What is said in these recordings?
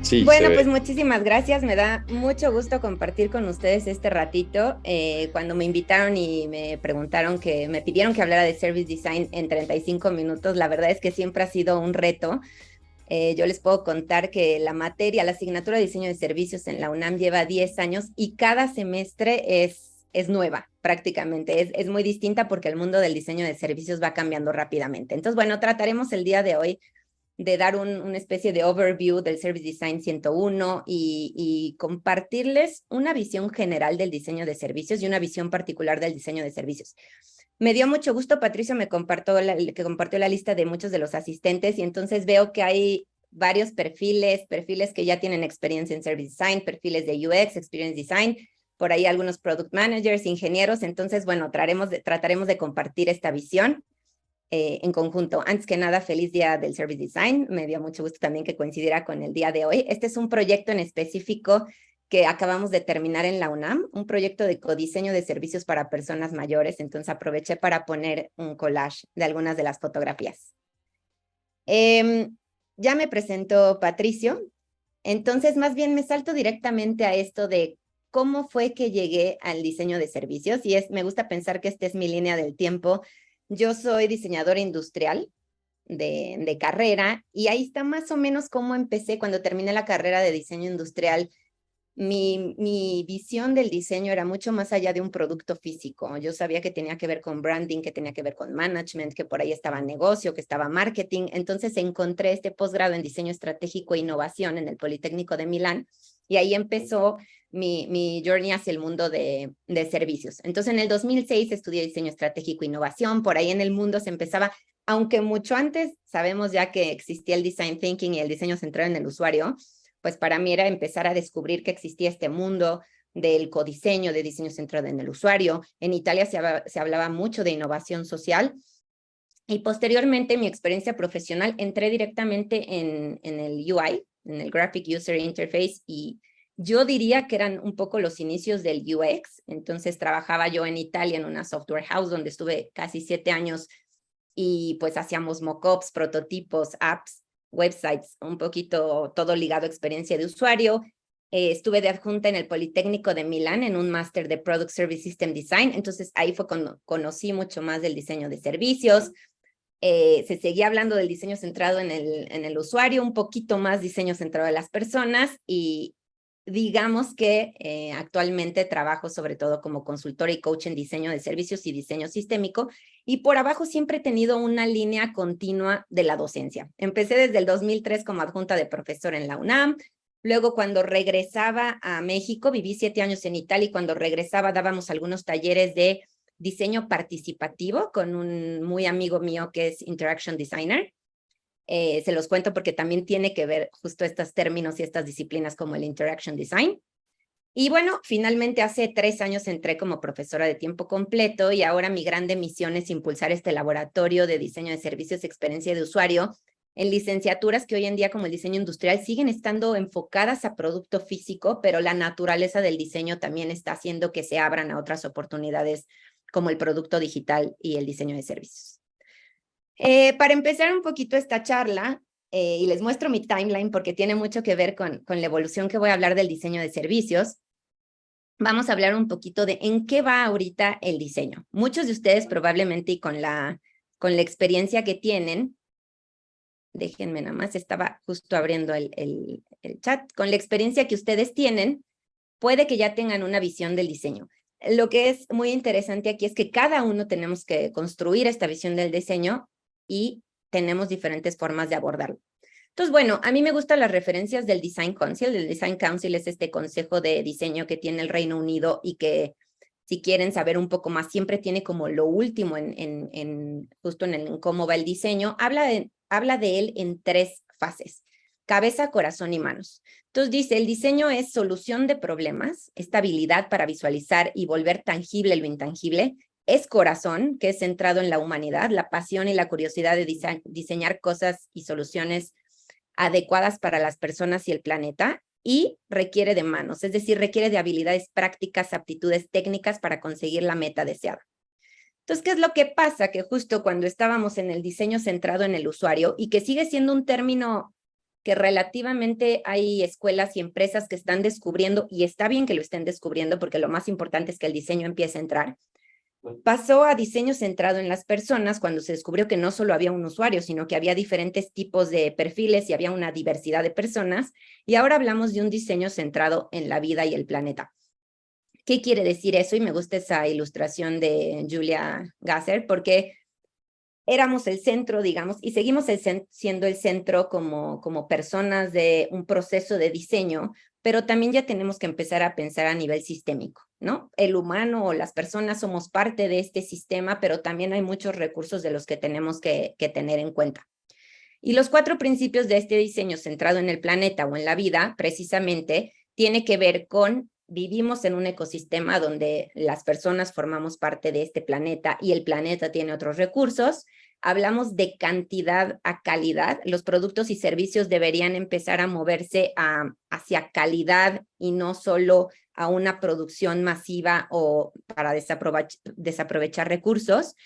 Sí, se Bueno, pues ve. muchísimas gracias. Me da mucho gusto compartir con ustedes este ratito. Cuando me invitaron y me preguntaron me pidieron que hablara de Service Design en 35 minutos, la verdad es que siempre ha sido un reto. Yo les puedo contar que la asignatura de diseño de servicios en la UNAM lleva 10 años y cada semestre es nueva prácticamente. Es muy distinta porque el mundo del diseño de servicios va cambiando rápidamente. Entonces, bueno, trataremos el día de hoy de dar una especie de overview del Service Design 101 y compartirles una visión general del diseño de servicios y una visión particular del diseño de servicios. Me dio mucho gusto, Patricio, que compartió la lista de muchos de los asistentes y entonces veo que hay varios perfiles que ya tienen experiencia en Service Design, perfiles de UX, Experience Design, por ahí algunos Product Managers, ingenieros, entonces, bueno, trataremos de compartir esta visión en conjunto. Antes que nada, feliz día del Service Design. Me dio mucho gusto también que coincidiera con el día de hoy. Este es un proyecto en específico que acabamos de terminar en la UNAM, un proyecto de codiseño de servicios para personas mayores. Entonces aproveché para poner un collage de algunas de las fotografías. Ya me presentó Patricio. Entonces, más bien me salto directamente a esto de cómo fue que llegué al diseño de servicios y me gusta pensar que esta es mi línea del tiempo. Yo soy diseñadora industrial de carrera y ahí está más o menos cómo empecé cuando terminé la carrera de diseño industrial. Mi visión del diseño era mucho más allá de un producto físico. Yo sabía que tenía que ver con branding, que tenía que ver con management, que por ahí estaba negocio, que estaba marketing. Entonces encontré este posgrado en diseño estratégico e innovación en el Politécnico de Milán y ahí empezó mi journey hacia el mundo de servicios. Entonces en el 2006 estudié diseño estratégico e innovación. Por ahí en el mundo se empezaba, aunque mucho antes sabemos ya que existía el design thinking y el diseño centrado en el usuario, pues para mí era empezar a descubrir que existía este mundo del codiseño, de diseño centrado en el usuario. En Italia se hablaba mucho de innovación social y posteriormente mi experiencia profesional entré directamente en el UI, en el Graphic User Interface, y yo diría que eran un poco los inicios del UX. Entonces trabajaba yo en Italia en una software house donde estuve casi 7 años y pues hacíamos mockups, prototipos, apps, websites, un poquito todo ligado a experiencia de usuario. Estuve de adjunta en el Politécnico de Milán en un máster de Product Service System Design, entonces ahí fue cuando conocí mucho más del diseño de servicios. Se seguía hablando del diseño centrado en el usuario, un poquito más diseño centrado en las personas y digamos que actualmente trabajo sobre todo como consultora y coach en diseño de servicios y diseño sistémico y por abajo siempre he tenido una línea continua de la docencia. Empecé desde el 2003 como adjunta de profesor en la UNAM. Luego, cuando regresaba a México, viví 7 años en Italia y cuando regresaba dábamos algunos talleres de diseño participativo con un muy amigo mío que es Interaction Designer. Se los cuento porque también tiene que ver justo estos términos y estas disciplinas como el Interaction Design. Y bueno, finalmente hace 3 años entré como profesora de tiempo completo y ahora mi grande misión es impulsar este laboratorio de diseño de servicios y experiencia de usuario en licenciaturas que hoy en día como el diseño industrial siguen estando enfocadas a producto físico, pero la naturaleza del diseño también está haciendo que se abran a otras oportunidades como el producto digital y el diseño de servicios. Para empezar un poquito esta charla, y les muestro mi timeline porque tiene mucho que ver con la evolución que voy a hablar del diseño de servicios, vamos a hablar un poquito de en qué va ahorita el diseño. Muchos de ustedes probablemente y con la experiencia que tienen, déjenme nada más, estaba justo abriendo el chat, con la experiencia que ustedes tienen, puede que ya tengan una visión del diseño. Lo que es muy interesante aquí es que cada uno tenemos que construir esta visión del diseño y tenemos diferentes formas de abordarlo. Entonces, bueno, a mí me gustan las referencias del Design Council. El Design Council es este consejo de diseño que tiene el Reino Unido y que, si quieren saber un poco más, siempre tiene como lo último justo en cómo va el diseño. Habla de él en 3 fases: cabeza, corazón y manos. Entonces dice, el diseño es solución de problemas, estabilidad para visualizar y volver tangible lo intangible, es corazón, que es centrado en la humanidad, la pasión y la curiosidad de diseñar cosas y soluciones adecuadas para las personas y el planeta, y requiere de manos, es decir, requiere de habilidades prácticas, aptitudes técnicas para conseguir la meta deseada. Entonces, ¿qué es lo que pasa? Que justo cuando estábamos en el diseño centrado en el usuario, y que sigue siendo un término que relativamente hay escuelas y empresas que están descubriendo, y está bien que lo estén descubriendo porque lo más importante es que el diseño empiece a entrar. Pasó a diseño centrado en las personas cuando se descubrió que no solo había un usuario, sino que había diferentes tipos de perfiles y había una diversidad de personas. Y ahora hablamos de un diseño centrado en la vida y el planeta. ¿Qué quiere decir eso? Y me gusta esa ilustración de Julia Gasser, porque éramos el centro, digamos, y seguimos siendo el centro como personas de un proceso de diseño, pero también ya tenemos que empezar a pensar a nivel sistémico, ¿no? El humano o las personas somos parte de este sistema, pero también hay muchos recursos de los que tenemos que tener en cuenta. Y los 4 principios de este diseño centrado en el planeta o en la vida, precisamente, tiene que ver con vivimos en un ecosistema donde las personas formamos parte de este planeta y el planeta tiene otros recursos. Hablamos de cantidad a calidad. Los productos y servicios deberían empezar a moverse hacia calidad y no solo a una producción masiva o para desaprovechar recursos.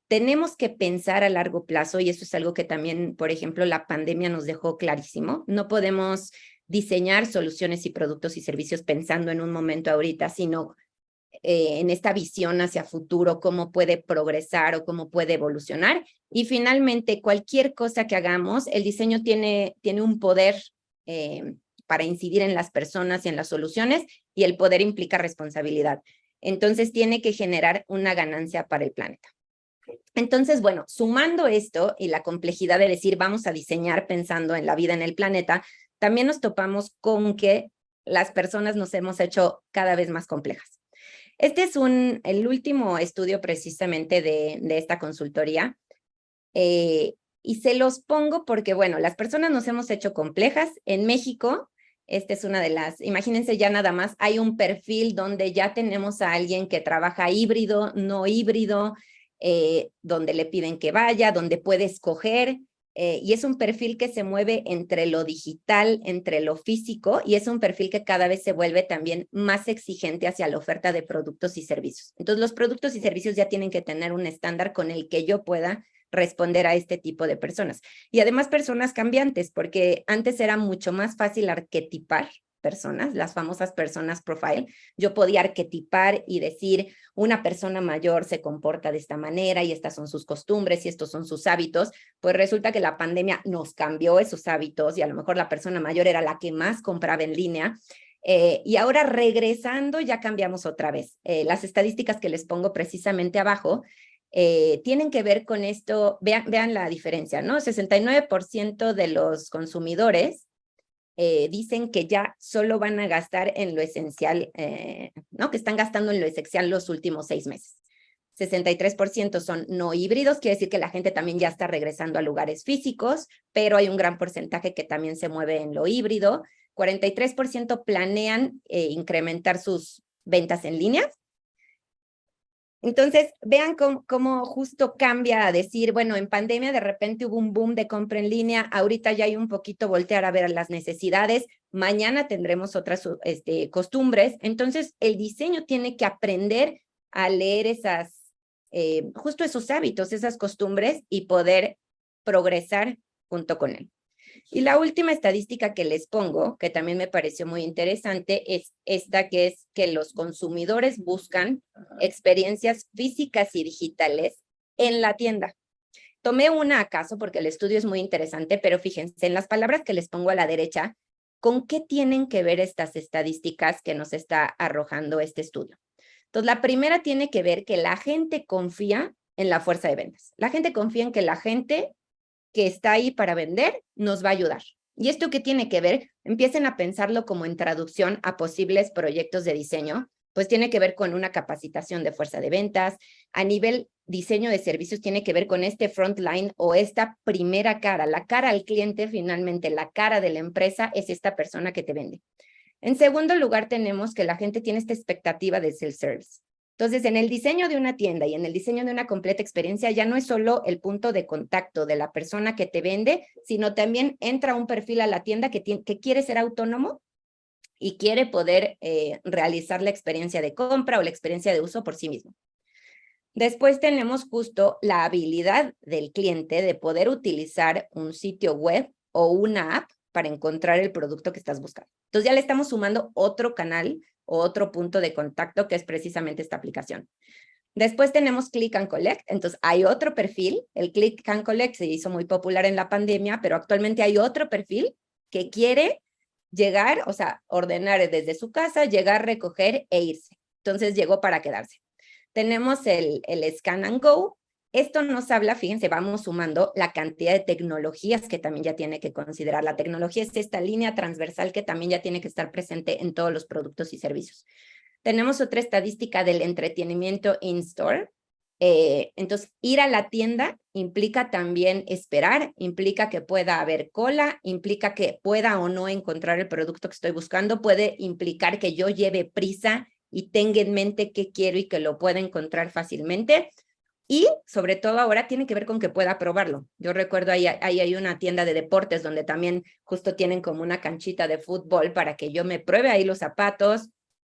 Tenemos que pensar a largo plazo y eso es algo que también, por ejemplo, la pandemia nos dejó clarísimo. No podemos diseñar soluciones y productos y servicios pensando en un momento ahorita, sino en esta visión hacia futuro, cómo puede progresar o cómo puede evolucionar. Y finalmente, cualquier cosa que hagamos, el diseño tiene un poder para incidir en las personas y en las soluciones, y el poder implica responsabilidad. Entonces, tiene que generar una ganancia para el planeta. Entonces, bueno, sumando esto y la complejidad de decir vamos a diseñar pensando en la vida en el planeta, también nos topamos con que las personas nos hemos hecho cada vez más complejas. Este es el último estudio precisamente de esta consultoría, y se los pongo porque, bueno, las personas nos hemos hecho complejas. En México, esta es una de las, imagínense ya nada más, hay un perfil donde ya tenemos a alguien que trabaja híbrido, no híbrido, donde le piden que vaya, donde puede escoger, y es un perfil que se mueve entre lo digital, entre lo físico, y es un perfil que cada vez se vuelve también más exigente hacia la oferta de productos y servicios. Entonces, los productos y servicios ya tienen que tener un estándar con el que yo pueda responder a este tipo de personas. Y además personas cambiantes, porque antes era mucho más fácil arquetipar personas, las famosas personas profile. Yo podía arquetipar y decir, una persona mayor se comporta de esta manera y estas son sus costumbres y estos son sus hábitos. Pues resulta que la pandemia nos cambió esos hábitos y a lo mejor la persona mayor era la que más compraba en línea. Y ahora regresando ya cambiamos otra vez. Las estadísticas que les pongo precisamente abajo tienen que ver con esto. Vean la diferencia, ¿no? 69% de los consumidores dicen que ya solo van a gastar en lo esencial, ¿no? Que están gastando en lo esencial los últimos 6 meses. 63% son no híbridos, quiere decir que la gente también ya está regresando a lugares físicos, pero hay un gran porcentaje que también se mueve en lo híbrido. 43% planean incrementar sus ventas en línea. Entonces, vean cómo justo cambia a decir, bueno, en pandemia de repente hubo un boom de compra en línea, ahorita ya hay un poquito voltear a ver las necesidades, mañana tendremos otras costumbres. Entonces, el diseño tiene que aprender a leer justo esos hábitos, esas costumbres y poder progresar junto con él. Y la última estadística que les pongo, que también me pareció muy interesante, es esta, que es que los consumidores buscan experiencias físicas y digitales en la tienda. Tomé una acaso porque el estudio es muy interesante, pero fíjense en las palabras que les pongo a la derecha, ¿con qué tienen que ver estas estadísticas que nos está arrojando este estudio? Entonces, la primera tiene que ver que la gente confía en la fuerza de ventas. La gente confía en que la gente que está ahí para vender nos va a ayudar. ¿Y esto qué tiene que ver? Empiecen a pensarlo como en traducción a posibles proyectos de diseño, pues tiene que ver con una capacitación de fuerza de ventas. A nivel diseño de servicios tiene que ver con este frontline o esta primera cara, la cara al cliente. Finalmente, la cara de la empresa es esta persona que te vende. En segundo lugar, tenemos que la gente tiene esta expectativa de self-service. Entonces, en el diseño de una tienda y en el diseño de una completa experiencia, ya no es solo el punto de contacto de la persona que te vende, sino también entra un perfil a la tienda que quiere ser autónomo y quiere poder realizar la experiencia de compra o la experiencia de uso por sí mismo. Después tenemos justo la habilidad del cliente de poder utilizar un sitio web o una app para encontrar el producto que estás buscando. Entonces ya le estamos sumando otro canal o otro punto de contacto que es precisamente esta aplicación. Después tenemos Click and Collect, entonces hay otro perfil, el Click and Collect se hizo muy popular en la pandemia, pero actualmente hay otro perfil que quiere llegar, o sea, ordenar desde su casa, llegar, recoger e irse. Entonces llegó para quedarse. Tenemos el Scan and Go. Esto nos habla, fíjense, vamos sumando la cantidad de tecnologías que también ya tiene que considerar. La tecnología es esta línea transversal que también ya tiene que estar presente en todos los productos y servicios. Tenemos otra estadística del entretenimiento in-store. Entonces, ir a la tienda implica también esperar, implica que pueda haber cola, implica que pueda o no encontrar el producto que estoy buscando, puede implicar que yo lleve prisa y tenga en mente qué quiero y que lo pueda encontrar fácilmente. Y sobre todo ahora tiene que ver con que pueda probarlo. Yo recuerdo ahí hay una tienda de deportes donde también justo tienen como una canchita de fútbol para que yo me pruebe ahí los zapatos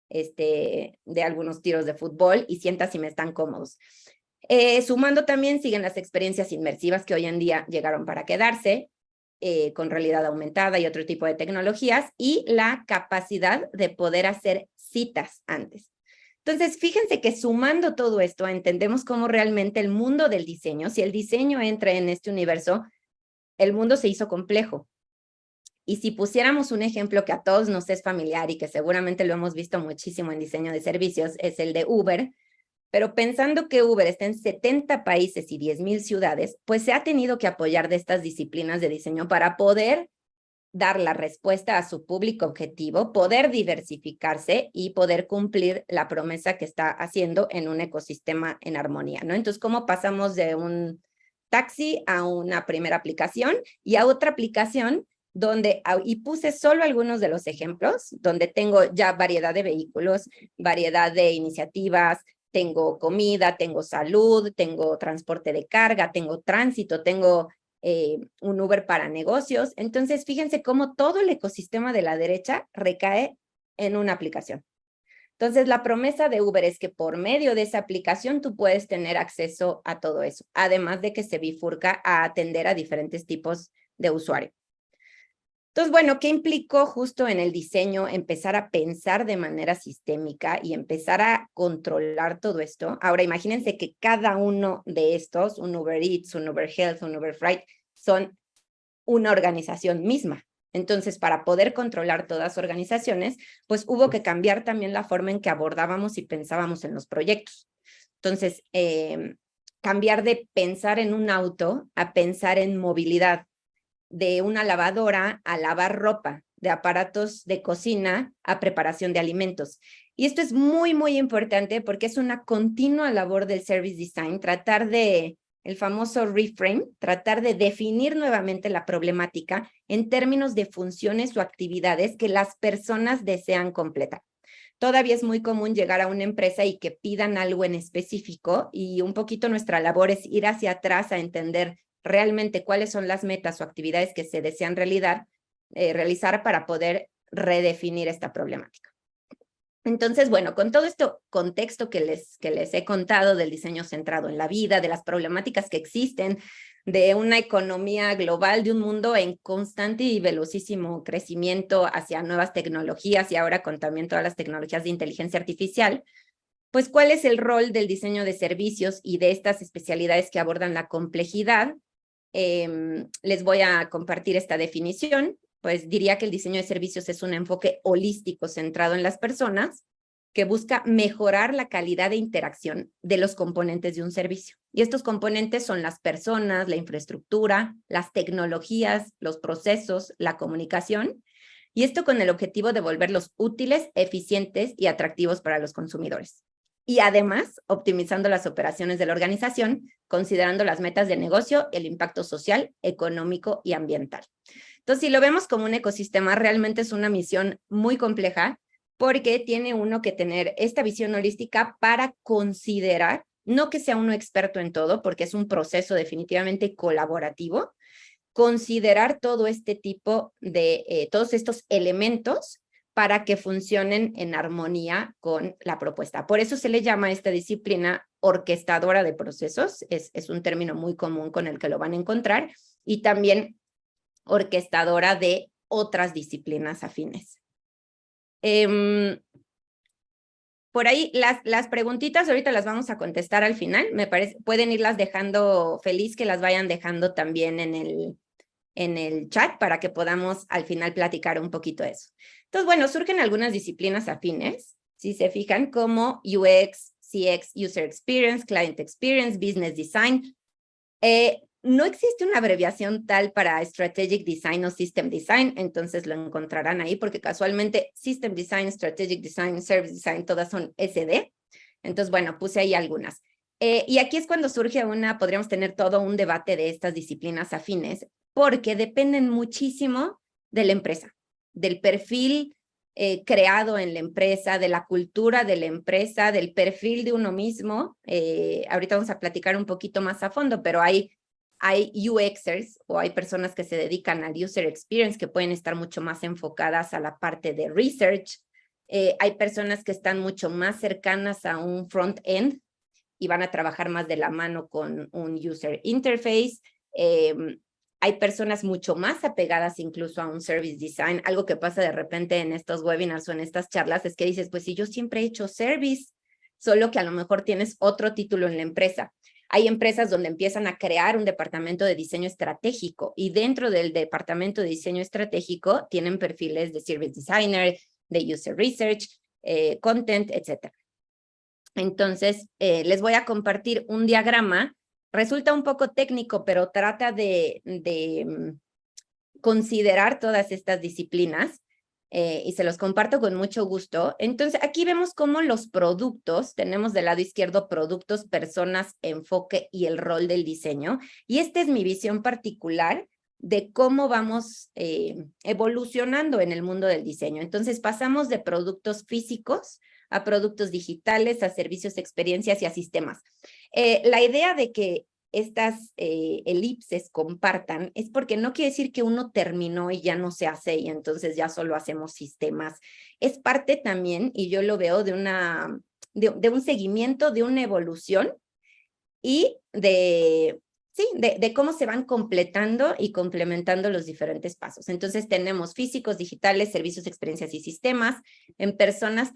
de algunos tiros de fútbol y sienta si me están cómodos. Sumando también siguen las experiencias inmersivas que hoy en día llegaron para quedarse, con realidad aumentada y otro tipo de tecnologías, y la capacidad de poder hacer citas antes. Entonces, fíjense que sumando todo esto, entendemos cómo realmente el mundo del diseño, si el diseño entra en este universo, el mundo se hizo complejo. Y si pusiéramos un ejemplo que a todos nos es familiar y que seguramente lo hemos visto muchísimo en diseño de servicios, es el de Uber, pero pensando que Uber está en 70 países y 10,000 ciudades, pues se ha tenido que apoyar de estas disciplinas de diseño para poder dar la respuesta a su público objetivo, poder diversificarse y poder cumplir la promesa que está haciendo en un ecosistema en armonía, ¿no? Entonces, ¿cómo pasamos de un taxi a una primera aplicación y a otra aplicación donde, y puse solo algunos de los ejemplos, donde tengo ya variedad de vehículos, variedad de iniciativas, tengo comida, tengo salud, tengo transporte de carga, tengo tránsito, tengo un Uber para negocios. Entonces, fíjense cómo todo el ecosistema de la derecha recae en una aplicación. Entonces, la promesa de Uber es que por medio de esa aplicación tú puedes tener acceso a todo eso, además de que se bifurca a atender a diferentes tipos de usuario. Entonces, bueno, ¿qué implicó justo en el diseño empezar a pensar de manera sistémica y empezar a controlar todo esto? Ahora, imagínense que cada uno de estos, un Uber Eats, un Uber Health, un Uber Freight, son una organización misma. Entonces, para poder controlar todas las organizaciones, pues hubo que cambiar también la forma en que abordábamos y pensábamos en los proyectos. Entonces, cambiar de pensar en un auto a pensar en movilidad, de una lavadora a lavar ropa, de aparatos de cocina a preparación de alimentos. Y esto es muy, muy importante porque es una continua labor del service design, tratar de, el famoso reframe, tratar de definir nuevamente la problemática en términos de funciones o actividades que las personas desean completar. Todavía es muy común llegar a una empresa y que pidan algo en específico, y un poquito nuestra labor es ir hacia atrás a entender realmente cuáles son las metas o actividades que se desean realizar para poder redefinir esta problemática. Entonces, bueno, con todo este contexto que les he contado del diseño centrado en la vida, de las problemáticas que existen, de una economía global, de un mundo en constante y velocísimo crecimiento hacia nuevas tecnologías y ahora con también todas las tecnologías de inteligencia artificial, pues, ¿cuál es el rol del diseño de servicios y de estas especialidades que abordan la complejidad? Les voy a compartir esta definición. Pues diría que el diseño de servicios es un enfoque holístico centrado en las personas que busca mejorar la calidad de interacción de los componentes de un servicio. Y estos componentes son las personas, la infraestructura, las tecnologías, los procesos, la comunicación, y esto con el objetivo de volverlos útiles, eficientes y atractivos para los consumidores. Y además, optimizando las operaciones de la organización, considerando las metas de negocio, el impacto social, económico y ambiental. Entonces, si lo vemos como un ecosistema, realmente es una misión muy compleja porque tiene uno que tener esta visión holística para considerar, no que sea uno experto en todo, porque es un proceso definitivamente colaborativo, considerar todo este tipo de, todos estos elementos para que funcionen en armonía con la propuesta. Por eso se le llama a esta disciplina orquestadora de procesos, es un término muy común con el que lo van a encontrar, y también orquestadora de otras disciplinas afines. Por ahí, las preguntitas ahorita las vamos a contestar al final. Me parece, pueden irlas dejando, feliz que las vayan dejando también en el chat para que podamos al final platicar un poquito de eso. Entonces, bueno, surgen algunas disciplinas afines, si se fijan, como UX, CX, User Experience, Client Experience, Business Design. No existe una abreviación tal para Strategic Design o System Design, entonces lo encontrarán ahí porque casualmente System Design, Strategic Design, Service Design, todas son SD. Entonces, bueno, puse ahí algunas. Y aquí es cuando surge podríamos tener todo un debate de estas disciplinas afines, porque dependen muchísimo de la empresa, del perfil creado en la empresa, de la cultura de la empresa, del perfil de uno mismo. Ahorita vamos a platicar un poquito más a fondo, pero hay UXers o hay personas que se dedican al User Experience que pueden estar mucho más enfocadas a la parte de research. Hay personas que están mucho más cercanas a un front-end y van a trabajar más de la mano con un User Interface. Hay personas mucho más apegadas incluso a un Service Design. Algo que pasa de repente en estos webinars o en estas charlas es que dices, pues si yo siempre he hecho Service, solo que a lo mejor tienes otro título en la empresa. Hay empresas donde empiezan a crear un departamento de diseño estratégico y dentro del departamento de diseño estratégico tienen perfiles de Service Designer, de User Research, Content, etc. Entonces, les voy a compartir un diagrama. Resulta un poco técnico, pero trata de considerar todas estas disciplinas. Y se los comparto con mucho gusto. Entonces, aquí vemos cómo los productos, tenemos del lado izquierdo productos, personas, enfoque y el rol del diseño. Y esta es mi visión particular de cómo vamos evolucionando en el mundo del diseño. Entonces, pasamos de productos físicos a productos digitales, a servicios, experiencias y a sistemas. La idea de que estas elipses compartan es porque no quiere decir que uno terminó y ya no se hace y entonces ya solo hacemos sistemas. Es parte también, y yo lo veo de un seguimiento, de una evolución y de cómo se van completando y complementando los diferentes pasos. Entonces tenemos físicos, digitales, servicios, experiencias y sistemas. En personas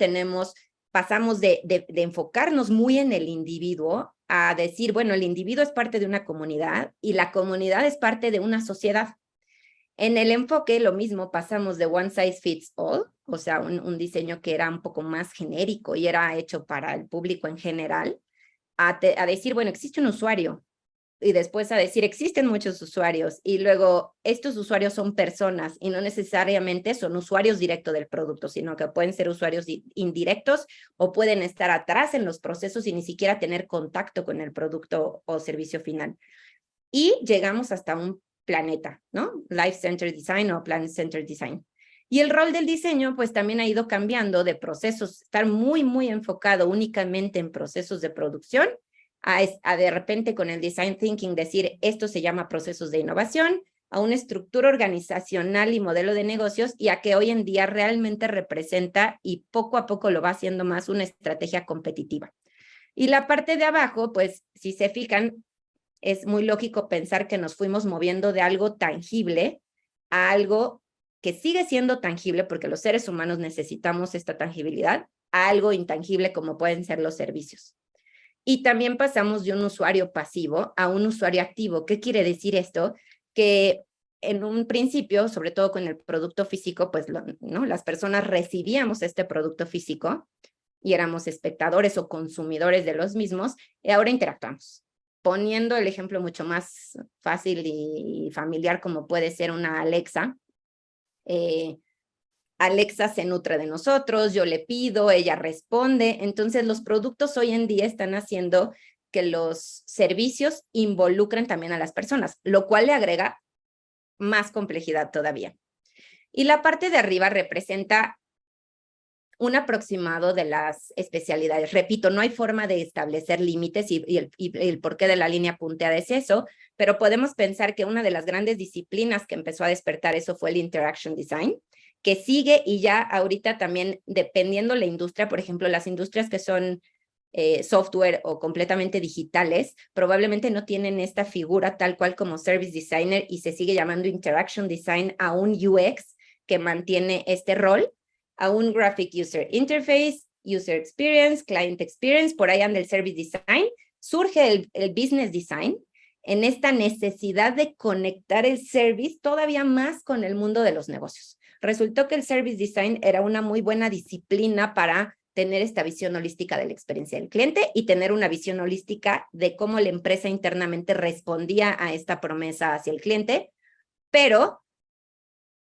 pasamos de enfocarnos muy en el individuo a decir, bueno, el individuo es parte de una comunidad y la comunidad es parte de una sociedad. En el enfoque, lo mismo, pasamos de one size fits all, o sea, un diseño que era un poco más genérico y era hecho para el público en general, a decir, bueno, existe un usuario, y después a decir, existen muchos usuarios, y luego estos usuarios son personas, y no necesariamente son usuarios directos del producto, sino que pueden ser usuarios indirectos, o pueden estar atrás en los procesos y ni siquiera tener contacto con el producto o servicio final. Y llegamos hasta un planeta, ¿no? Life-Centered Design o Planet-Centered Design. Y el rol del diseño, pues también ha ido cambiando de procesos, estar muy, muy enfocado únicamente en procesos de producción, a de repente con el design thinking decir, esto se llama procesos de innovación, a una estructura organizacional y modelo de negocios, y a que hoy en día realmente representa, y poco a poco lo va haciendo más, una estrategia competitiva. Y la parte de abajo, pues, si se fijan, es muy lógico pensar que nos fuimos moviendo de algo tangible a algo que sigue siendo tangible, porque los seres humanos necesitamos esta tangibilidad, a algo intangible como pueden ser los servicios. Y también pasamos de un usuario pasivo a un usuario activo. ¿Qué quiere decir esto? Que en un principio, sobre todo con el producto físico, pues ¿no? Las personas recibíamos este producto físico y éramos espectadores o consumidores de los mismos, y ahora interactuamos. Poniendo el ejemplo mucho más fácil y familiar como puede ser una Alexa, Alexa se nutre de nosotros, yo le pido, ella responde. Entonces, los productos hoy en día están haciendo que los servicios involucren también a las personas, lo cual le agrega más complejidad todavía. Y la parte de arriba representa un aproximado de las especialidades. Repito, no hay forma de establecer límites y el porqué de la línea punteada es eso, pero podemos pensar que una de las grandes disciplinas que empezó a despertar eso fue el Interaction Design, que sigue y ya ahorita también, dependiendo la industria, por ejemplo, las industrias que son software o completamente digitales, probablemente no tienen esta figura tal cual como Service Designer y se sigue llamando Interaction Design a un UX, que mantiene este rol, a un Graphic User Interface, User Experience, Client Experience, por ahí anda el Service Design, surge el Business Design, en esta necesidad de conectar el service todavía más con el mundo de los negocios. Resultó que el Service Design era una muy buena disciplina para tener esta visión holística de la experiencia del cliente y tener una visión holística de cómo la empresa internamente respondía a esta promesa hacia el cliente, pero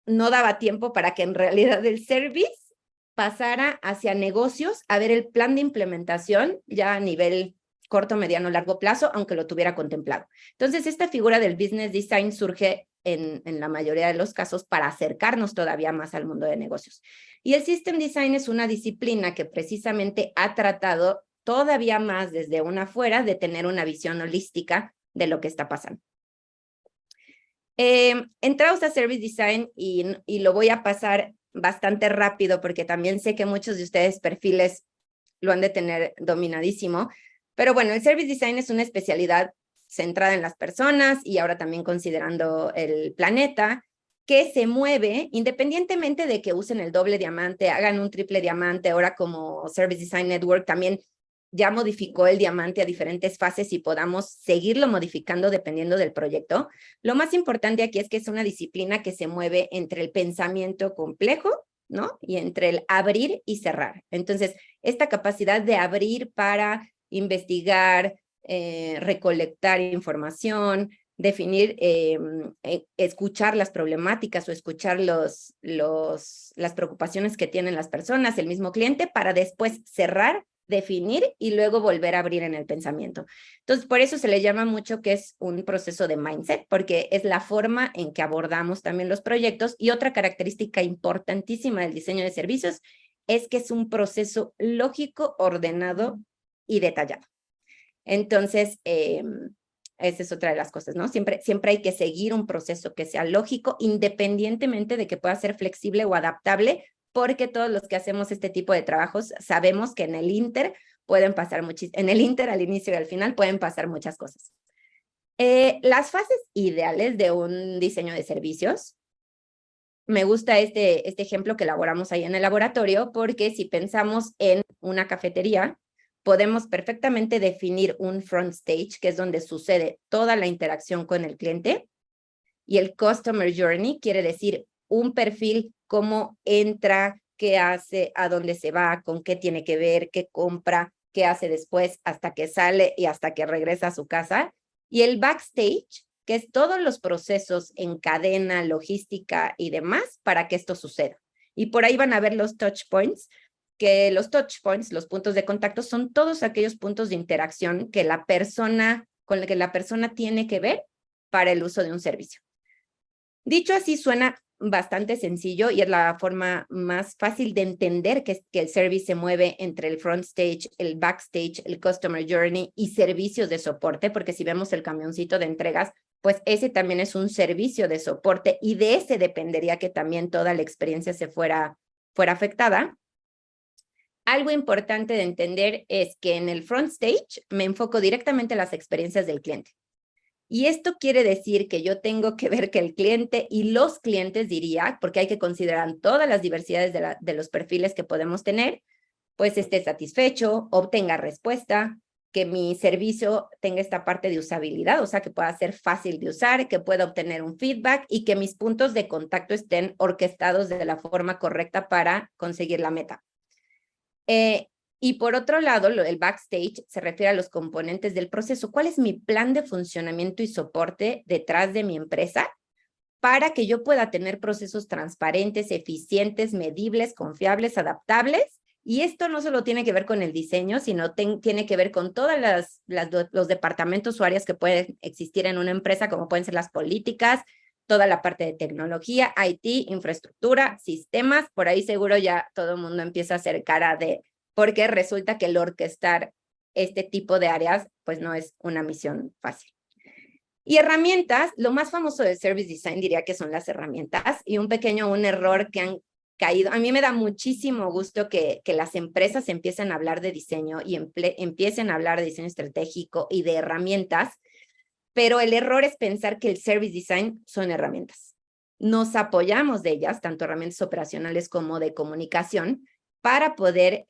no daba tiempo para que en realidad el service pasara hacia negocios a ver el plan de implementación ya a nivel corto, mediano, largo plazo, aunque lo tuviera contemplado. Entonces, esta figura del Business Design surge en la mayoría de los casos para acercarnos todavía más al mundo de negocios. Y el System Design es una disciplina que precisamente ha tratado todavía más desde una afuera de tener una visión holística de lo que está pasando. Entraos a Service Design y lo voy a pasar bastante rápido porque también sé que muchos de ustedes perfiles lo han de tener dominadísimo. Pero bueno, el Service Design es una especialidad centrada en las personas y ahora también considerando el planeta, que se mueve independientemente de que usen el doble diamante, hagan un triple diamante, ahora como Service Design Network también ya modificó el diamante a diferentes fases y podamos seguirlo modificando dependiendo del proyecto. Lo más importante aquí es que es una disciplina que se mueve entre el pensamiento complejo, ¿no? Y entre el abrir y cerrar. Entonces, esta capacidad de abrir para investigar, recolectar información, definir, escuchar las problemáticas o escuchar las preocupaciones que tienen las personas, el mismo cliente, para después cerrar, definir y luego volver a abrir en el pensamiento. Entonces, por eso se le llama mucho que es un proceso de mindset, porque es la forma en que abordamos también los proyectos. Y otra característica importantísima del diseño de servicios es que es un proceso lógico, ordenado y detallado. Entonces, esa es otra de las cosas, ¿no? Siempre hay que seguir un proceso que sea lógico, independientemente de que pueda ser flexible o adaptable, porque todos los que hacemos este tipo de trabajos sabemos que en el Inter pueden pasar en el Inter al inicio y al final pueden pasar muchas cosas. Las fases ideales de un diseño de servicios. Me gusta este ejemplo que elaboramos ahí en el laboratorio, porque si pensamos en una cafetería, podemos perfectamente definir un front stage, que es donde sucede toda la interacción con el cliente, y el customer journey quiere decir un perfil, cómo entra, qué hace, a dónde se va, con qué tiene que ver, qué compra, qué hace después, hasta que sale y hasta que regresa a su casa. Y el backstage, que es todos los procesos en cadena, logística y demás para que esto suceda. Y por ahí van a ver los touch points, que los touch points, los puntos de contacto, son todos aquellos puntos de interacción que con los que la persona tiene que ver para el uso de un servicio. Dicho así, suena bastante sencillo y es la forma más fácil de entender que el service se mueve entre el front stage, el backstage, el customer journey y servicios de soporte, porque si vemos el camioncito de entregas, pues ese también es un servicio de soporte y de ese dependería que también toda la experiencia fuera afectada. Algo importante de entender es que en el front stage me enfoco directamente en las experiencias del cliente. Y esto quiere decir que yo tengo que ver que el cliente y los clientes, diría, porque hay que considerar todas las diversidades de los perfiles que podemos tener, pues esté satisfecho, obtenga respuesta, que mi servicio tenga esta parte de usabilidad, o sea, que pueda ser fácil de usar, que pueda obtener un feedback y que mis puntos de contacto estén orquestados de la forma correcta para conseguir la meta. Y por otro lado, el backstage se refiere a los componentes del proceso. ¿Cuál es mi plan de funcionamiento y soporte detrás de mi empresa para que yo pueda tener procesos transparentes, eficientes, medibles, confiables, adaptables? Y esto no solo tiene que ver con el diseño, sino tiene que ver con todos los departamentos o áreas que pueden existir en una empresa, como pueden ser las políticas, toda la parte de tecnología, IT, infraestructura, sistemas. Por ahí seguro ya todo el mundo empieza a hacer cara de, porque resulta que el orquestar este tipo de áreas, pues no es una misión fácil. Y herramientas, lo más famoso del Service Design diría que son las herramientas, y un error que han caído. A mí me da muchísimo gusto que las empresas empiecen a hablar de diseño y empiecen a hablar de diseño estratégico y de herramientas, pero el error es pensar que el Service Design son herramientas. nos apoyamos de ellas, tanto herramientas operacionales como de comunicación, para poder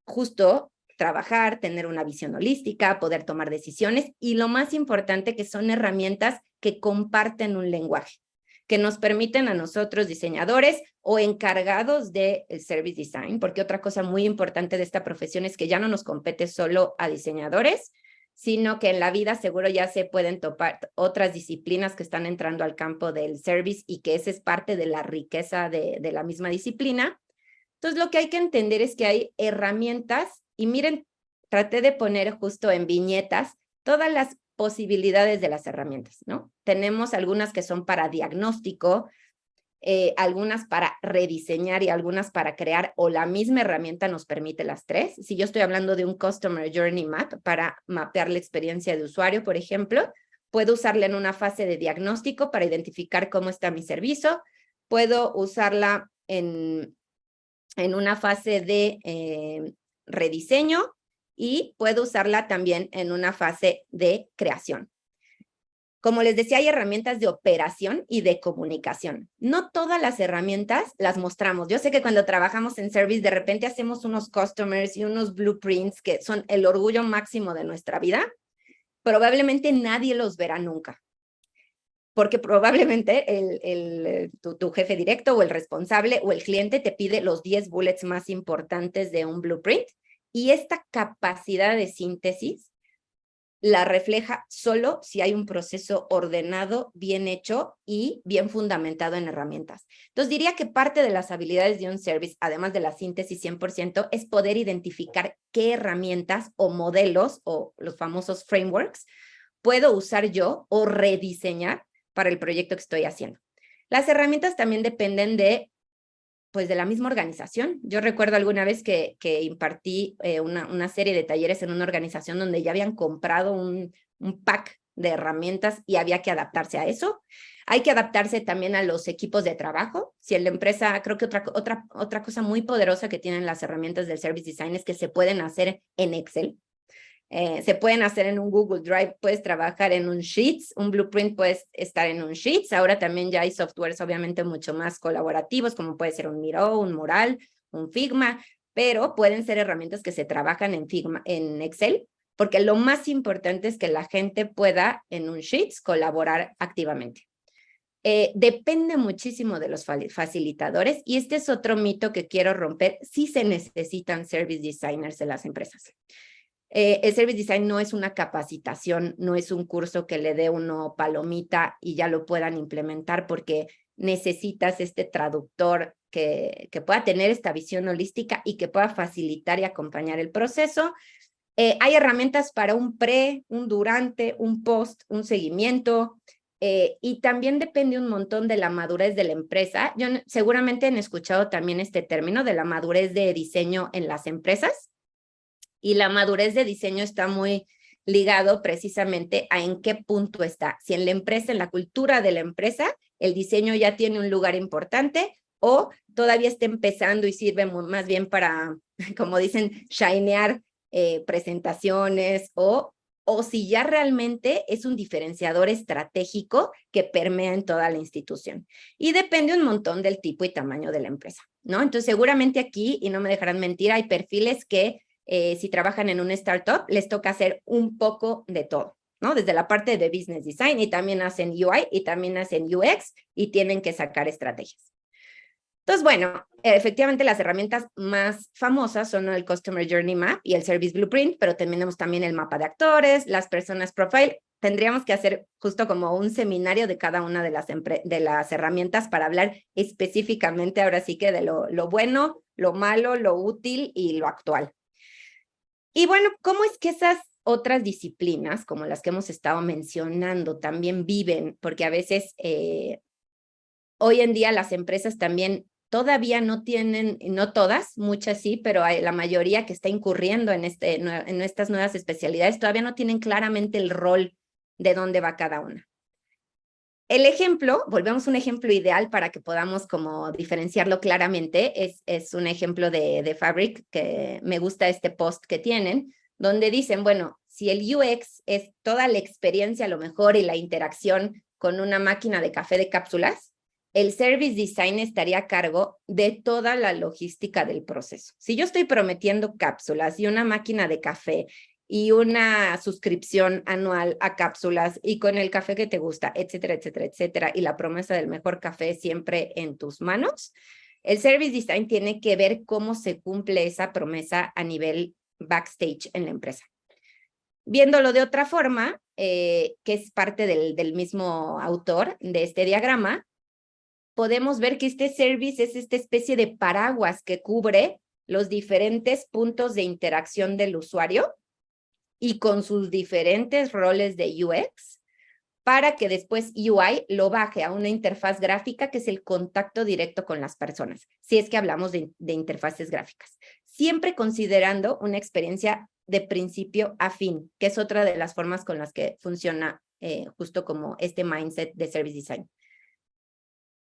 justo trabajar, tener una visión holística, poder tomar decisiones y lo más importante que son herramientas que comparten un lenguaje, que nos permiten a nosotros diseñadores o encargados del service design, porque otra cosa muy importante de esta profesión es que ya no nos compete solo a diseñadores, sino que en la vida seguro ya se pueden topar otras disciplinas que están entrando al campo del service y que esa es parte de la riqueza de la misma disciplina. Entonces, lo que hay que entender es que hay herramientas, y miren, traté de poner justo en viñetas todas las posibilidades de las herramientas, ¿no? Tenemos algunas que son para diagnóstico, algunas para rediseñar y algunas para crear, o la misma herramienta nos permite las tres. Si yo estoy hablando de un Customer Journey Map para mapear la experiencia de usuario, por ejemplo, puedo usarla en una fase de diagnóstico para identificar cómo está mi servicio, puedo usarla en una fase de rediseño y puedo usarla también en una fase de creación. Como les decía, hay herramientas de operación y de comunicación. No todas las herramientas las mostramos. Yo sé que cuando trabajamos en service, de repente hacemos unos customers y unos blueprints que son el orgullo máximo de nuestra vida. Probablemente nadie los verá nunca. Porque probablemente tu jefe directo o el responsable o el cliente te pide los 10 bullets más importantes de un blueprint. Y esta capacidad de síntesis la refleja solo si hay un proceso ordenado, bien hecho y bien fundamentado en herramientas. Entonces diría que parte de las habilidades de un service, además de la síntesis 100%, es poder identificar qué herramientas o modelos o los famosos frameworks puedo usar yo o rediseñar para el proyecto que estoy haciendo. Las herramientas también dependen de la misma organización. Yo recuerdo alguna vez que impartí una serie de talleres en una organización donde ya habían comprado un pack de herramientas y había que adaptarse a eso. Hay que adaptarse también a los equipos de trabajo. Si en la empresa, creo que otra cosa muy poderosa que tienen las herramientas del Service Design es que se pueden hacer en Excel. Se pueden hacer en un Google Drive, puedes trabajar en un Sheets, un Blueprint puedes estar en un Sheets, ahora también ya hay softwares obviamente mucho más colaborativos, como puede ser un Miro, un Mural, un Figma, pero pueden ser herramientas que se trabajan en Excel, porque lo más importante es que la gente pueda en un Sheets colaborar activamente. Depende muchísimo de los facilitadores y este es otro mito que quiero romper, sí se necesitan service designers en las empresas. El Service Design no es una capacitación, no es un curso que le dé uno palomita y ya lo puedan implementar porque necesitas este traductor que pueda tener esta visión holística y que pueda facilitar y acompañar el proceso. Hay herramientas para un pre, un durante, un post, un seguimiento y también depende un montón de la madurez de la empresa. Seguramente han escuchado también este término de la madurez de diseño en las empresas. Y la madurez de diseño está muy ligado precisamente a en qué punto está. Si en la empresa, en la cultura de la empresa, el diseño ya tiene un lugar importante o todavía está empezando y sirve más bien para, como dicen, shinear presentaciones o si ya realmente es un diferenciador estratégico que permea en toda la institución. Y depende un montón del tipo y tamaño de la empresa, ¿no? Entonces, seguramente aquí, y no me dejarán mentir, hay perfiles que si trabajan en una startup, les toca hacer un poco de todo, ¿no? Desde la parte de business design y también hacen UI y también hacen UX y tienen que sacar estrategias. Entonces, bueno, efectivamente las herramientas más famosas son el Customer Journey Map y el Service Blueprint, pero tenemos también el mapa de actores, las personas profile. Tendríamos que hacer justo como un seminario de cada una de las herramientas para hablar específicamente ahora sí que de lo bueno, lo malo, lo útil y lo actual. Y bueno, ¿cómo es que esas otras disciplinas, como las que hemos estado mencionando, también viven? Porque a veces, hoy en día las empresas también todavía no tienen, no todas, muchas sí, pero hay la mayoría que está incurriendo en estas nuevas especialidades, todavía no tienen claramente el rol de dónde va cada una. El ejemplo, volvemos a un ejemplo ideal para que podamos como diferenciarlo claramente, es un ejemplo de Fabric, que me gusta este post que tienen, donde dicen, bueno, si el UX es toda la experiencia a lo mejor y la interacción con una máquina de café de cápsulas, el service design estaría a cargo de toda la logística del proceso. Si yo estoy prometiendo cápsulas y una máquina de café y una suscripción anual a cápsulas y con el café que te gusta, etcétera, etcétera, etcétera, y la promesa del mejor café siempre en tus manos, el service design tiene que ver cómo se cumple esa promesa a nivel backstage en la empresa. Viéndolo de otra forma, que es parte del mismo autor de este diagrama, podemos ver que este service es esta especie de paraguas que cubre los diferentes puntos de interacción del usuario y con sus diferentes roles de UX para que después UI lo baje a una interfaz gráfica que es el contacto directo con las personas, si es que hablamos de interfaces gráficas. Siempre considerando una experiencia de principio a fin, que es otra de las formas con las que funciona justo como este mindset de Service Design.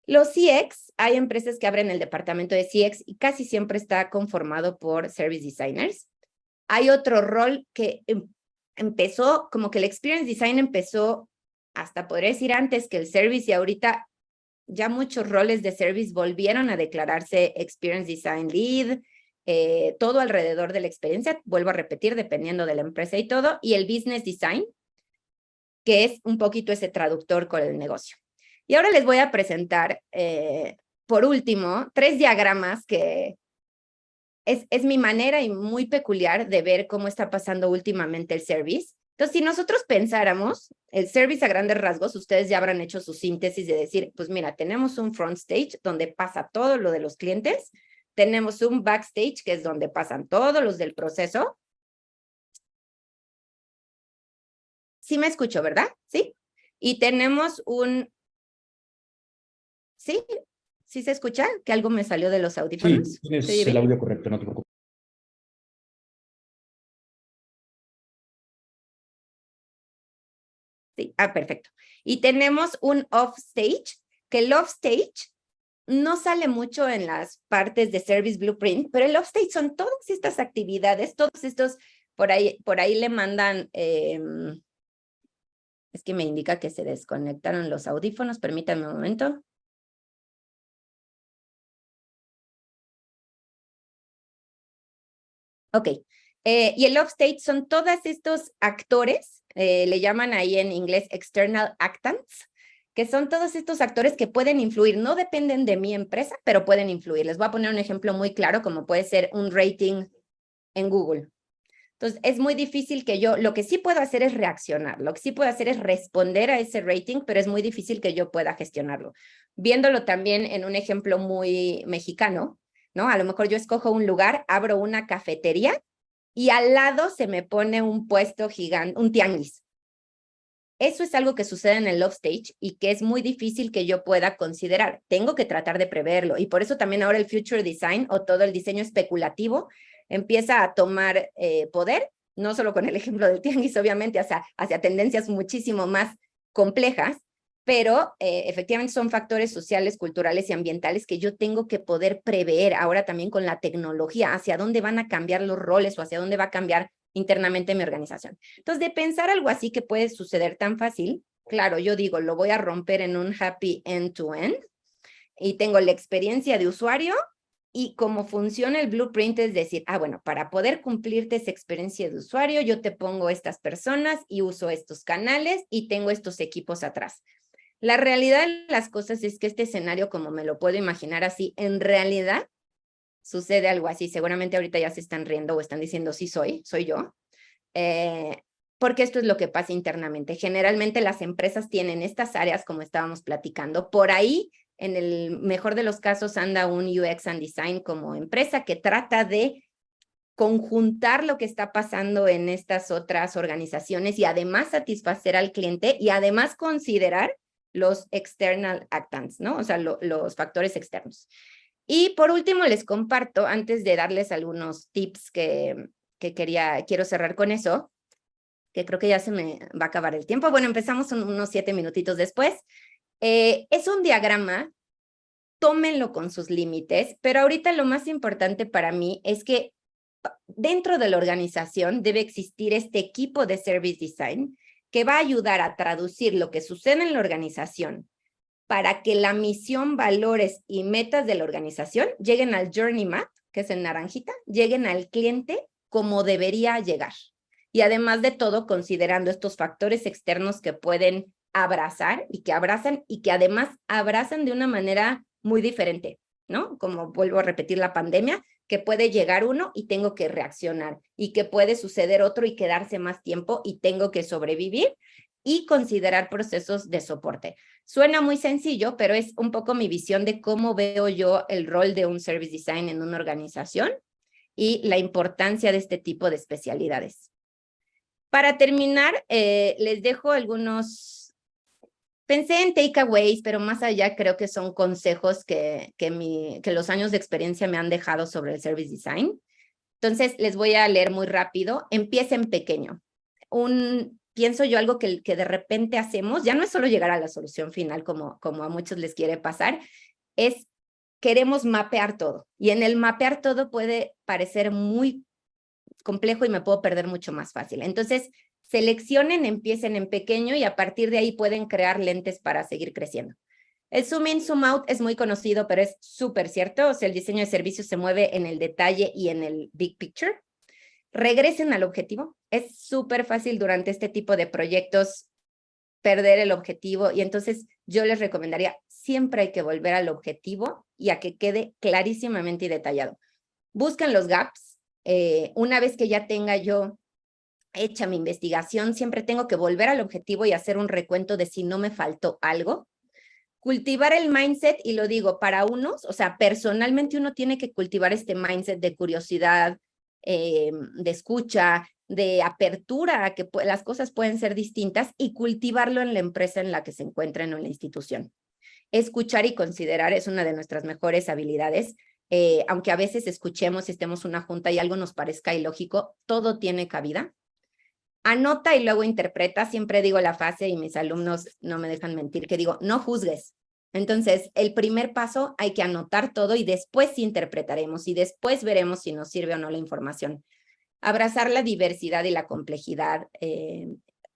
Los CX, hay empresas que abren el departamento de CX y casi siempre está conformado por Service Designers. Hay otro rol que empezó, como que el Experience Design empezó, hasta podría decir antes que el Service, y ahorita ya muchos roles de Service volvieron a declararse Experience Design Lead, todo alrededor de la experiencia, vuelvo a repetir, dependiendo de la empresa y todo, y el Business Design, que es un poquito ese traductor con el negocio. Y ahora les voy a presentar, por último, 3 diagramas que es mi manera y muy peculiar de ver cómo está pasando últimamente el service. Entonces, si nosotros pensáramos el service a grandes rasgos, ustedes ya habrán hecho su síntesis de decir, pues mira, tenemos un front stage donde pasa todo lo de los clientes, tenemos un backstage que es donde pasan todos los del proceso. Sí me escucho, ¿verdad? Sí. Y tenemos un... ¿Sí? ¿Sí se escucha? ¿Que algo me salió de los audífonos? Sí, tienes el audio correcto, no te preocupes. Sí, perfecto. Y tenemos un off-stage, que el off-stage no sale mucho en las partes de Service Blueprint, pero el off-stage son todas estas actividades, todos estos, por ahí le mandan, es que me indica que se desconectaron los audífonos, permítanme un momento. Ok, y el offstage son todos estos actores, le llaman ahí en inglés external actants, que son todos estos actores que pueden influir, no dependen de mi empresa, pero pueden influir. Les voy a poner un ejemplo muy claro, como puede ser un rating en Google. Entonces, es muy difícil que yo, lo que sí puedo hacer es reaccionar, lo que sí puedo hacer es responder a ese rating, pero es muy difícil que yo pueda gestionarlo. Viéndolo también en un ejemplo muy mexicano, ¿no? A lo mejor yo escojo un lugar, abro una cafetería y al lado se me pone un puesto gigante, un tianguis. Eso es algo que sucede en el offstage y que es muy difícil que yo pueda considerar. Tengo que tratar de preverlo y por eso también ahora el future design o todo el diseño especulativo empieza a tomar poder, no solo con el ejemplo del tianguis, obviamente, hacia tendencias muchísimo más complejas, pero efectivamente son factores sociales, culturales y ambientales que yo tengo que poder prever ahora también con la tecnología, hacia dónde van a cambiar los roles o hacia dónde va a cambiar internamente mi organización. Entonces, de pensar algo así que puede suceder tan fácil, claro, yo digo, lo voy a romper en un happy end-to-end y tengo la experiencia de usuario y cómo funciona el blueprint es decir, bueno, para poder cumplirte esa experiencia de usuario, yo te pongo estas personas y uso estos canales y tengo estos equipos atrás. La realidad de las cosas es que este escenario, como me lo puedo imaginar así, en realidad sucede algo así. Seguramente ahorita ya se están riendo o están diciendo, sí soy yo. Porque esto es lo que pasa internamente. Generalmente las empresas tienen estas áreas, como estábamos platicando. Por ahí, en el mejor de los casos, anda un UX and Design como empresa que trata de conjuntar lo que está pasando en estas otras organizaciones y además satisfacer al cliente y además considerar los external actants, ¿no? O sea, los factores externos. Y por último, les comparto, antes de darles algunos tips que quiero cerrar con eso, que creo que ya se me va a acabar el tiempo. Bueno, empezamos unos 7 minutitos después. Es un diagrama, tómenlo con sus límites, pero ahorita lo más importante para mí es que dentro de la organización debe existir este equipo de Service Design que va a ayudar a traducir lo que sucede en la organización para que la misión, valores y metas de la organización lleguen al Journey Map, que es en naranjita, lleguen al cliente como debería llegar. Y además de todo, considerando estos factores externos que pueden abrazar y que abrazan y que además abrazan de una manera muy diferente, ¿no? Como vuelvo a repetir la pandemia, que puede llegar uno y tengo que reaccionar y que puede suceder otro y quedarse más tiempo y tengo que sobrevivir y considerar procesos de soporte. Suena muy sencillo, pero es un poco mi visión de cómo veo yo el rol de un service design en una organización y la importancia de este tipo de especialidades. Para terminar, les dejo algunos, pensé en takeaways, pero más allá creo que son consejos que los años de experiencia me han dejado sobre el service design. Entonces, les voy a leer muy rápido. Empiecen pequeño. Pienso yo algo que de repente hacemos, ya no es solo llegar a la solución final como a muchos les quiere pasar, es queremos mapear todo. Y en el mapear todo puede parecer muy complejo y me puedo perder mucho más fácil. Entonces, seleccionen, empiecen en pequeño y a partir de ahí pueden crear lentes para seguir creciendo. El zoom in, zoom out es muy conocido, pero es súper cierto. O sea, el diseño de servicios se mueve en el detalle y en el big picture. Regresen al objetivo. Es súper fácil durante este tipo de proyectos perder el objetivo y entonces yo les recomendaría, siempre hay que volver al objetivo y a que quede clarísimamente y detallado. Busquen los gaps. Una vez que ya tenga yo hecha mi investigación, siempre tengo que volver al objetivo y hacer un recuento de si no me faltó algo. Cultivar el mindset, y lo digo para unos, o sea, personalmente uno tiene que cultivar este mindset de curiosidad, de escucha, de apertura a que las cosas pueden ser distintas y cultivarlo en la empresa en la que se encuentren o en la institución. Escuchar y considerar es una de nuestras mejores habilidades. Aunque a veces escuchemos y estemos en una junta y algo nos parezca ilógico, todo tiene cabida. Anota y luego interpreta. Siempre digo la frase y mis alumnos no me dejan mentir, que digo, no juzgues. Entonces, el primer paso hay que anotar todo y después interpretaremos y después veremos si nos sirve o no la información. Abrazar la diversidad y la complejidad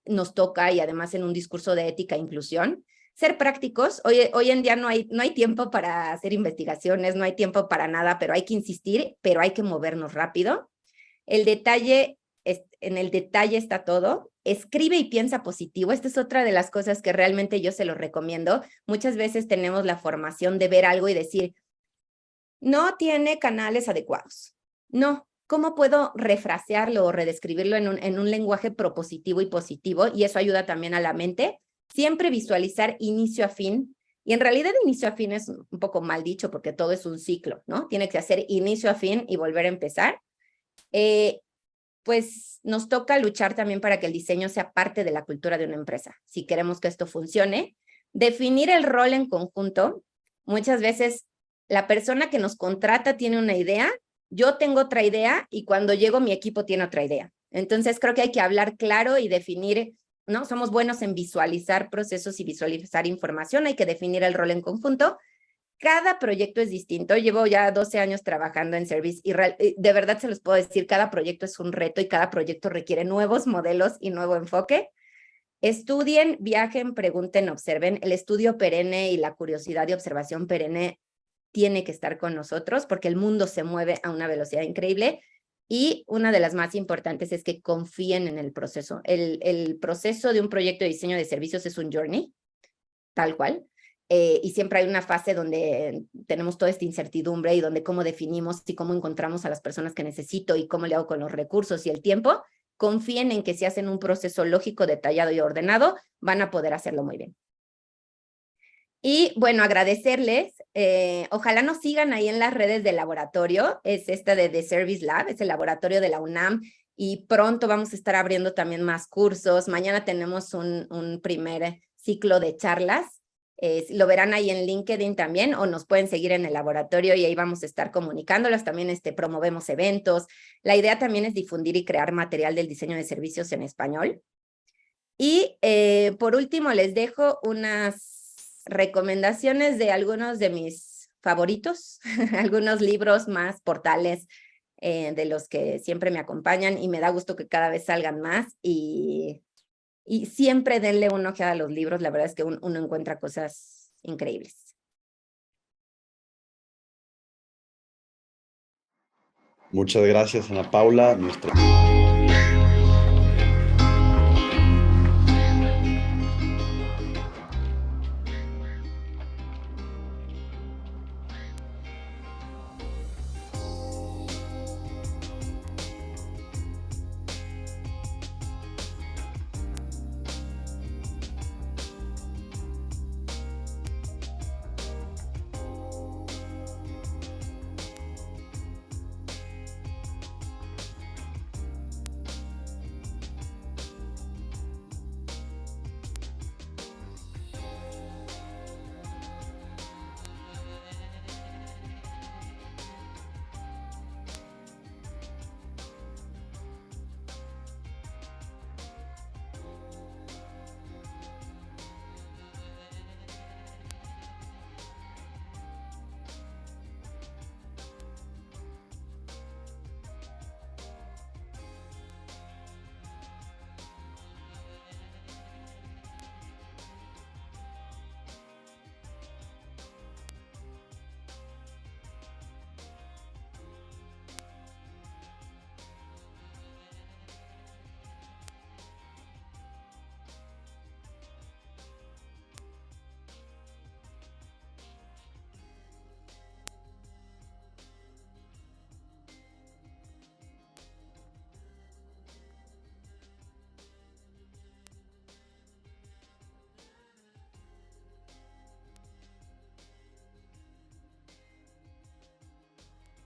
nos toca y además en un discurso de ética e inclusión. Ser prácticos. Hoy en día no hay tiempo para hacer investigaciones, no hay tiempo para nada, pero hay que insistir, pero hay que movernos rápido. El detalle, en el detalle está todo. Escribe y piensa positivo. Esta es otra de las cosas que realmente yo se los recomiendo. Muchas veces tenemos la formación de ver algo y decir, no tiene canales adecuados. No. ¿Cómo puedo refrasearlo o redescribirlo en un lenguaje propositivo y positivo? Y eso ayuda también a la mente. Siempre visualizar inicio a fin. Y en realidad inicio a fin es un poco mal dicho porque todo es un ciclo, ¿no? Tiene que hacer inicio a fin y volver a empezar. Pues nos toca luchar también para que el diseño sea parte de la cultura de una empresa. Si queremos que esto funcione, definir el rol en conjunto. Muchas veces la persona que nos contrata tiene una idea, yo tengo otra idea y cuando llego mi equipo tiene otra idea. Entonces creo que hay que hablar claro y definir, ¿no? Somos buenos en visualizar procesos y visualizar información, hay que definir el rol en conjunto. Cada proyecto es distinto. Llevo ya 12 años trabajando en service y de verdad se los puedo decir, cada proyecto es un reto y cada proyecto requiere nuevos modelos y nuevo enfoque. Estudien, viajen, pregunten, observen. El estudio perenne y la curiosidad y observación perenne tiene que estar con nosotros porque el mundo se mueve a una velocidad increíble. Y una de las más importantes es que confíen en el proceso. El proceso de un proyecto de diseño de servicios es un journey, tal cual. Y siempre hay una fase donde tenemos toda esta incertidumbre y donde cómo definimos y cómo encontramos a las personas que necesito y cómo le hago con los recursos y el tiempo. Confíen en que si hacen un proceso lógico, detallado y ordenado, van a poder hacerlo muy bien. Y bueno, agradecerles. Ojalá nos sigan ahí en las redes del laboratorio. Es esta de The Service Lab, es el laboratorio de la UNAM. Y pronto vamos a estar abriendo también más cursos. Mañana tenemos un primer ciclo de charlas. Lo verán ahí en LinkedIn también o nos pueden seguir en el laboratorio y ahí vamos a estar comunicándolas. También promovemos eventos. La idea también es difundir y crear material del diseño de servicios en español. Y por último les dejo unas recomendaciones de algunos de mis favoritos, algunos libros más, portales de los que siempre me acompañan y me da gusto que cada vez salgan más y siempre denle una ojeada a los libros. La verdad es que uno encuentra cosas increíbles. Muchas gracias, Ana Paula.